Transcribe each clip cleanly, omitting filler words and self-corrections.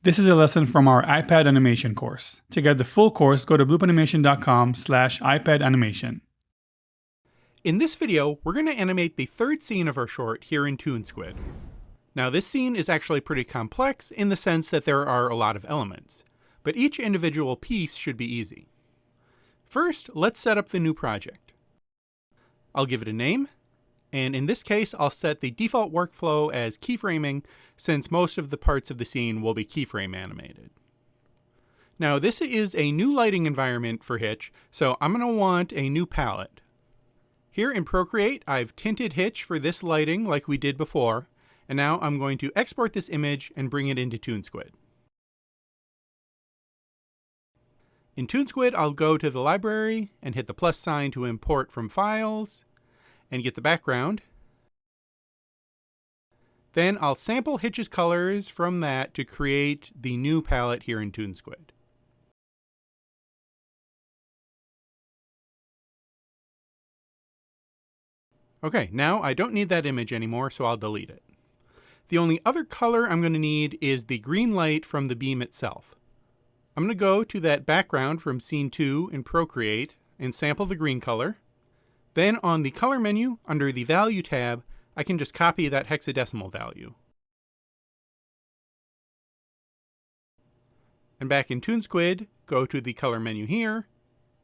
This is a lesson from our iPad animation course. To get the full course, go to bloopanimation.com/iPad animation. In this video, we're going to animate the third scene of our short here in ToonSquid. Now this scene is actually pretty complex in the sense that there are a lot of elements, but each individual piece should be easy. First, let's set up the new project. I'll give it a name, and in this case I'll set the default workflow as keyframing since most of the parts of the scene will be keyframe animated. Now this is a new lighting environment for Hitch, so I'm going to want a new palette. Here in Procreate, I've tinted Hitch for this lighting like we did before, and now I'm going to export this image and bring it into ToonSquid. In ToonSquid, I'll go to the library and hit the plus sign to import from files and get the background. Then I'll sample Hitch's colors from that to create the new palette here in ToonSquid. Okay, now I don't need that image anymore, so I'll delete it. The only other color I'm going to need is the green light from the beam itself. I'm going to go to that background from Scene 2 in Procreate and sample the green color. Then on the Color menu, under the Value tab, I can just copy that hexadecimal value. And back in ToonSquid, go to the Color menu here,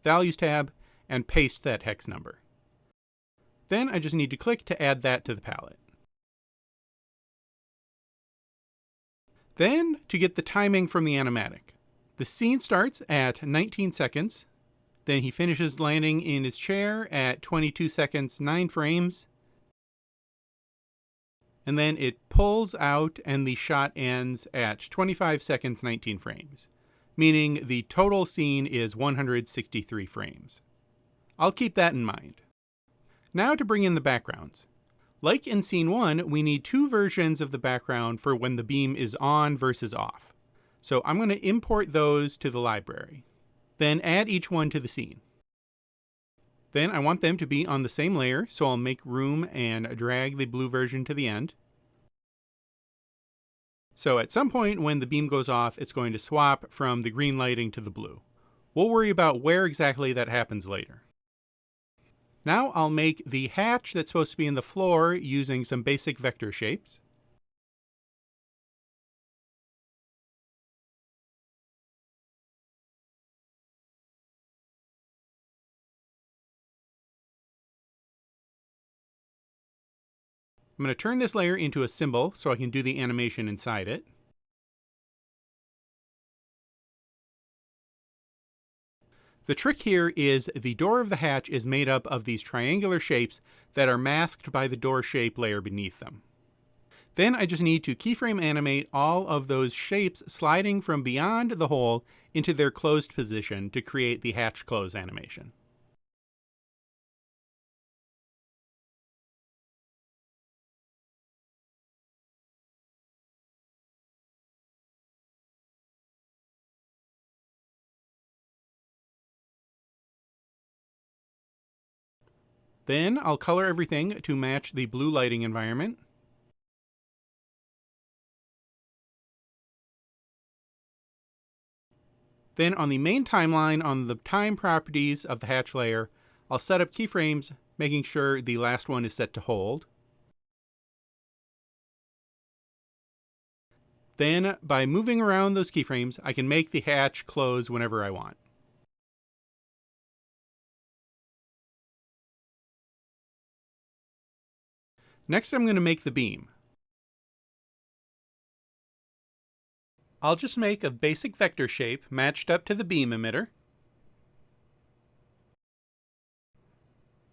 Values tab, and paste that hex number. Then I just need to click to add that to the palette. Then, to get the timing from the animatic. The scene starts at 19 seconds, then he finishes landing in his chair at 22 seconds 9 frames, and then it pulls out and the shot ends at 25 seconds 19 frames, meaning the total scene is 163 frames. I'll keep that in mind. Now to bring in the backgrounds. Like in Scene 1, we need two versions of the background for when the beam is on versus off. So I'm going to import those to the library. Then add each one to the scene. Then I want them to be on the same layer, so I'll make room and drag the blue version to the end. So at some point when the beam goes off, it's going to swap from the green lighting to the blue. We'll worry about where exactly that happens later. Now I'll make the hatch that's supposed to be in the floor using some basic vector shapes. I'm going to turn this layer into a symbol so I can do the animation inside it. The trick here is the door of the hatch is made up of these triangular shapes that are masked by the door shape layer beneath them. Then I just need to keyframe animate all of those shapes sliding from beyond the hole into their closed position to create the hatch close animation. Then I'll color everything to match the blue lighting environment. Then on the main timeline on the time properties of the hatch layer, I'll set up keyframes, making sure the last one is set to hold. Then by moving around those keyframes, I can make the hatch close whenever I want. Next, I'm going to make the beam. I'll just make a basic vector shape matched up to the beam emitter.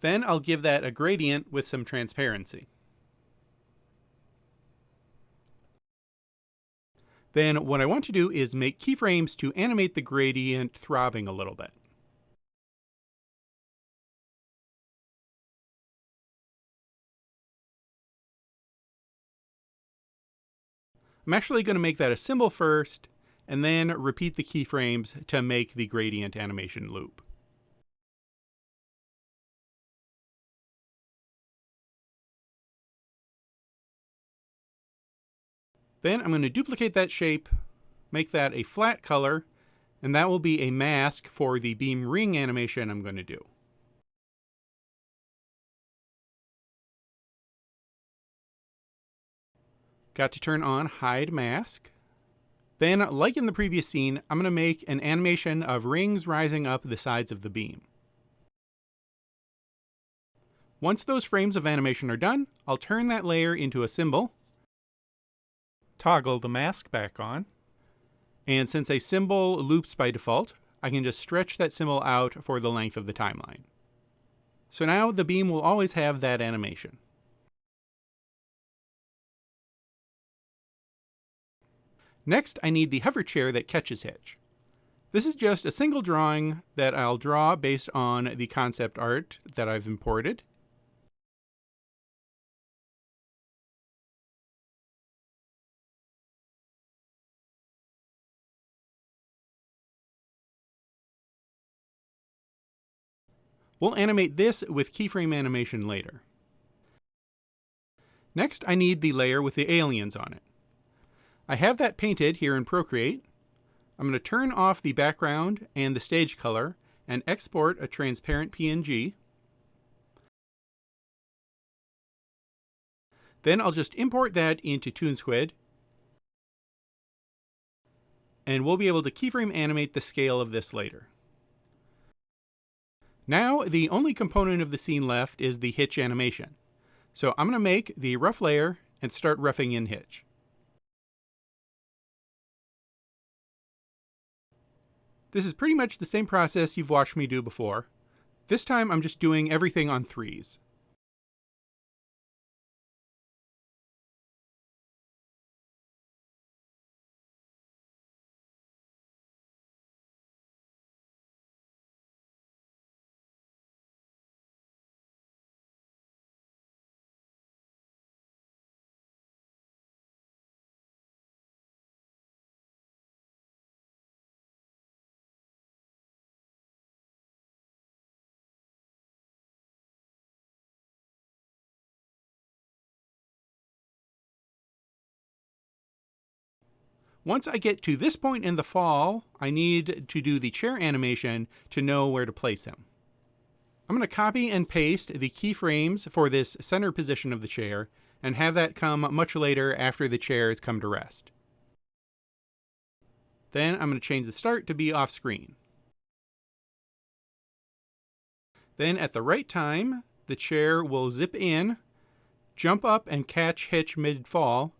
Then I'll give that a gradient with some transparency. Then what I want to do is make keyframes to animate the gradient throbbing a little bit. I'm actually going to make that a symbol first, and then repeat the keyframes to make the gradient animation loop. Then I'm going to duplicate that shape, make that a flat color, and that will be a mask for the beam ring animation I'm going to do. Got to turn on hide mask. Then, like in the previous scene, I'm going to make an animation of rings rising up the sides of the beam. Once those frames of animation are done, I'll turn that layer into a symbol, toggle the mask back on, and since a symbol loops by default, I can just stretch that symbol out for the length of the timeline. So now the beam will always have that animation. Next, I need the hover chair that catches Hitch. This is just a single drawing that I'll draw based on the concept art that I've imported. We'll animate this with keyframe animation later. Next, I need the layer with the aliens on it. I have that painted here in Procreate. I'm going to turn off the background and the stage color and export a transparent PNG. Then I'll just import that into ToonSquid, and we'll be able to keyframe animate the scale of this later. Now, the only component of the scene left is the Hitch animation. So I'm going to make the rough layer and start roughing in Hitch. This is pretty much the same process you've watched me do before. This time I'm just doing everything on 3s. Once I get to this point in the fall, I need to do the chair animation to know where to place him. I'm going to copy and paste the keyframes for this center position of the chair and have that come much later after the chair has come to rest. Then I'm going to change the start to be off screen. Then at the right time, the chair will zip in, jump up and catch Hitch mid-fall,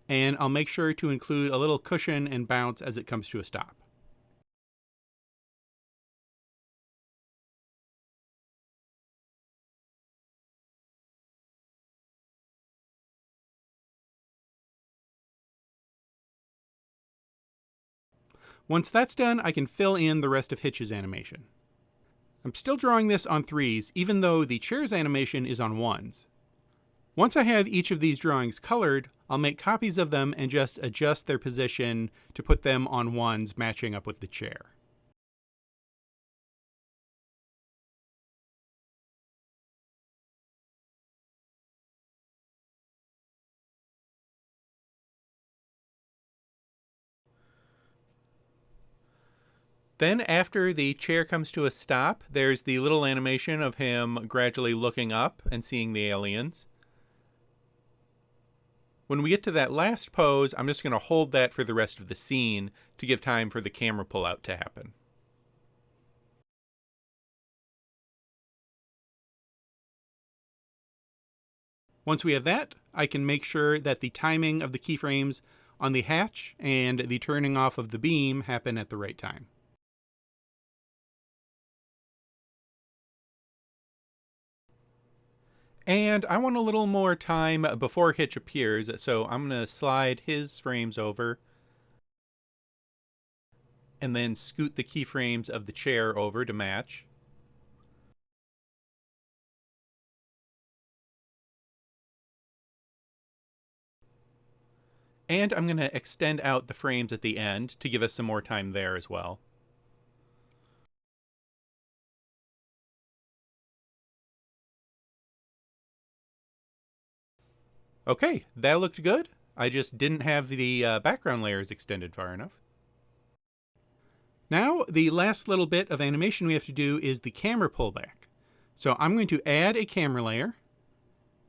and I'll make sure to include a little cushion and bounce as it comes to a stop. Once that's done, I can fill in the rest of Hitch's animation. I'm still drawing this on 3s, even though the chair's animation is on 1s. Once I have each of these drawings colored, I'll make copies of them and just adjust their position to put them on 1s matching up with the chair. Then after the chair comes to a stop, there's the little animation of him gradually looking up and seeing the aliens. When we get to that last pose, I'm just going to hold that for the rest of the scene to give time for the camera pullout to happen. Once we have that, I can make sure that the timing of the keyframes on the hatch and the turning off of the beam happen at the right time. And I want a little more time before Hitch appears, so I'm going to slide his frames over and then scoot the keyframes of the chair over to match. And I'm going to extend out the frames at the end to give us some more time there as well. Okay, that looked good. I just didn't have the background layers extended far enough. Now, the last little bit of animation we have to do is the camera pullback. So I'm going to add a camera layer,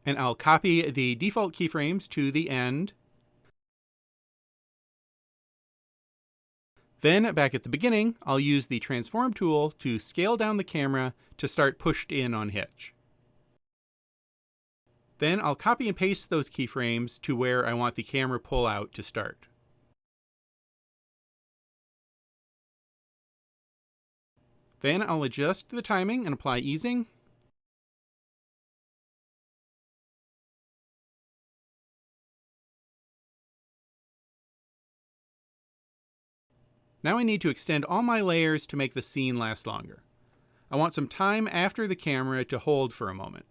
and I'll copy the default keyframes to the end. Then, back at the beginning, I'll use the transform tool to scale down the camera to start pushed in on hitch. Then I'll copy and paste those keyframes to where I want the camera pull out to start. Then I'll adjust the timing and apply easing. Now I need to extend all my layers to make the scene last longer. I want some time after the camera to hold for a moment.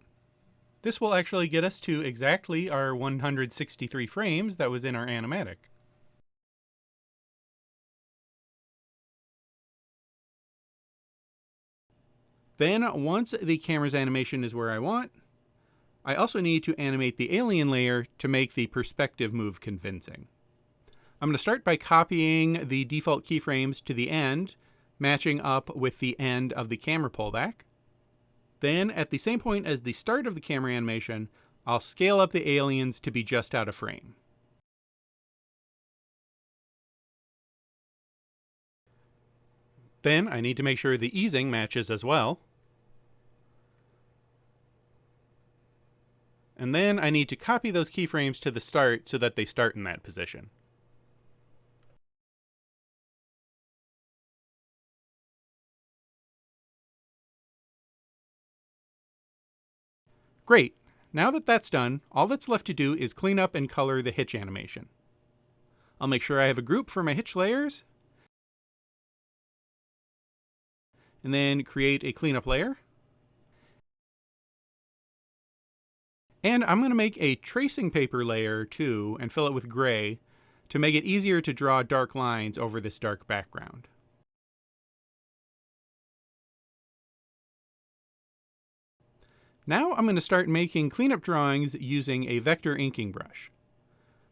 This will actually get us to exactly our 163 frames that was in our animatic. Then, once the camera's animation is where I want, I also need to animate the alien layer to make the perspective move convincing. I'm going to start by copying the default keyframes to the end, matching up with the end of the camera pullback. Then, at the same point as the start of the camera animation, I'll scale up the aliens to be just out of frame. Then I need to make sure the easing matches as well. And then I need to copy those keyframes to the start so that they start in that position. Great. Now that that's done, all that's left to do is clean up and color the hitch animation. I'll make sure I have a group for my hitch layers, and then create a cleanup layer. And I'm going to make a tracing paper layer too and fill it with gray to make it easier to draw dark lines over this dark background. Now I'm going to start making cleanup drawings using a vector inking brush.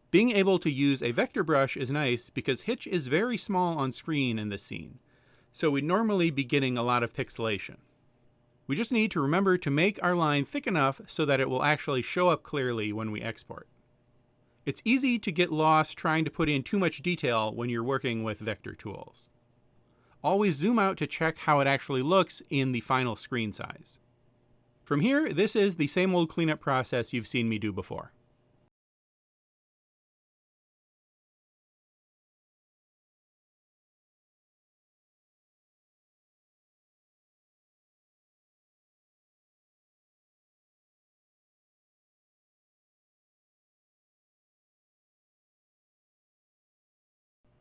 Being able to use a vector brush is nice because Hitch is very small on screen in this scene, so we'd normally be getting a lot of pixelation. We just need to remember to make our line thick enough so that it will actually show up clearly when we export. It's easy to get lost trying to put in too much detail when you're working with vector tools. Always zoom out to check how it actually looks in the final screen size. From here, this is the same old cleanup process you've seen me do before.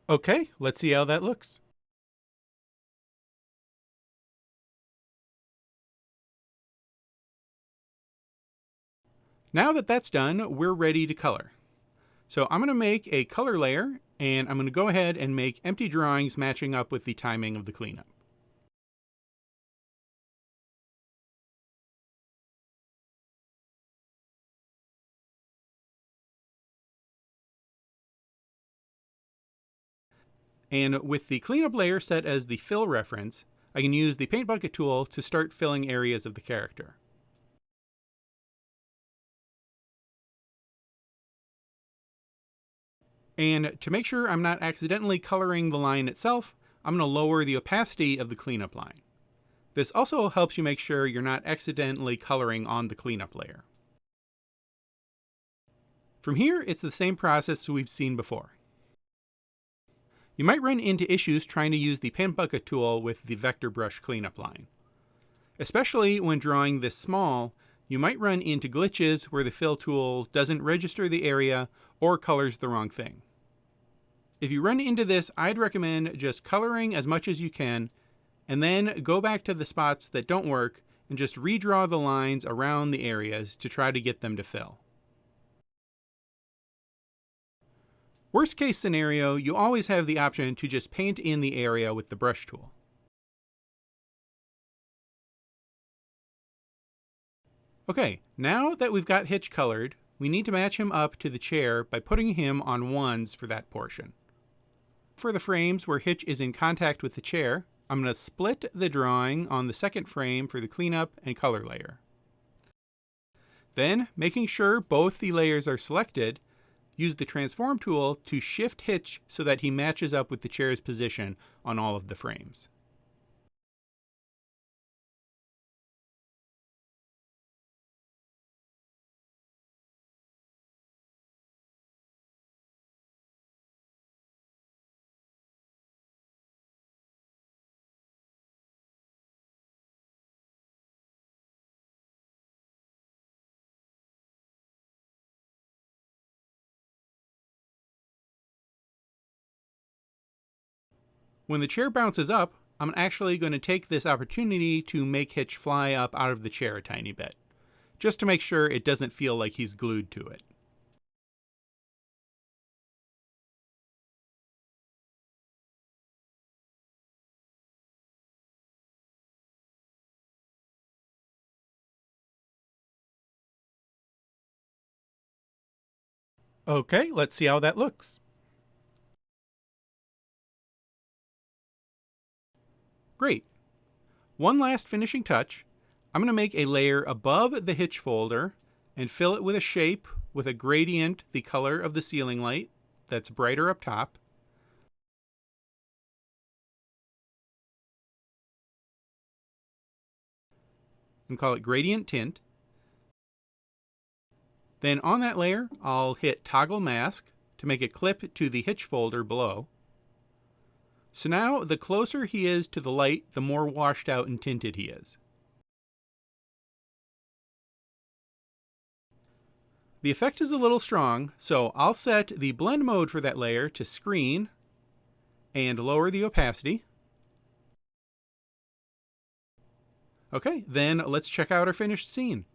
Okay, let's see how that looks. Now that that's done, we're ready to color. So I'm going to make a color layer, and I'm going to go ahead and make empty drawings matching up with the timing of the cleanup. And with the cleanup layer set as the fill reference, I can use the paint bucket tool to start filling areas of the character. And to make sure I'm not accidentally coloring the line itself, I'm going to lower the opacity of the cleanup line. This also helps you make sure you're not accidentally coloring on the cleanup layer. From here, it's the same process we've seen before. You might run into issues trying to use the paint bucket tool with the vector brush cleanup line. Especially when drawing this small, you might run into glitches where the fill tool doesn't register the area or colors the wrong thing. If you run into this, I'd recommend just coloring as much as you can, and then go back to the spots that don't work and just redraw the lines around the areas to try to get them to fill. Worst case scenario, you always have the option to just paint in the area with the brush tool. Okay, now that we've got Hitch colored, we need to match him up to the chair by putting him on ones for that portion. For the frames where Hitch is in contact with the chair, I'm going to split the drawing on the second frame for the cleanup and color layer. Then, making sure both the layers are selected, use the transform tool to shift Hitch so that he matches up with the chair's position on all of the frames. When the chair bounces up, I'm actually going to take this opportunity to make Hitch fly up out of the chair a tiny bit, just to make sure it doesn't feel like he's glued to it. Okay, let's see how that looks. Great. One last finishing touch. I'm going to make a layer above the Hitch folder and fill it with a shape with a gradient the color of the ceiling light that's brighter up top. And call it gradient tint. Then on that layer, I'll hit toggle mask to make it clip to the Hitch folder below. So now, the closer he is to the light, the more washed out and tinted he is. The effect is a little strong, so I'll set the blend mode for that layer to screen and lower the opacity. Okay, then let's check out our finished scene.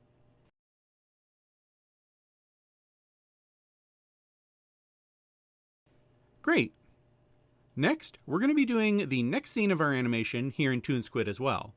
Great. Next, we're going to be doing the next scene of our animation here in ToonSquid as well.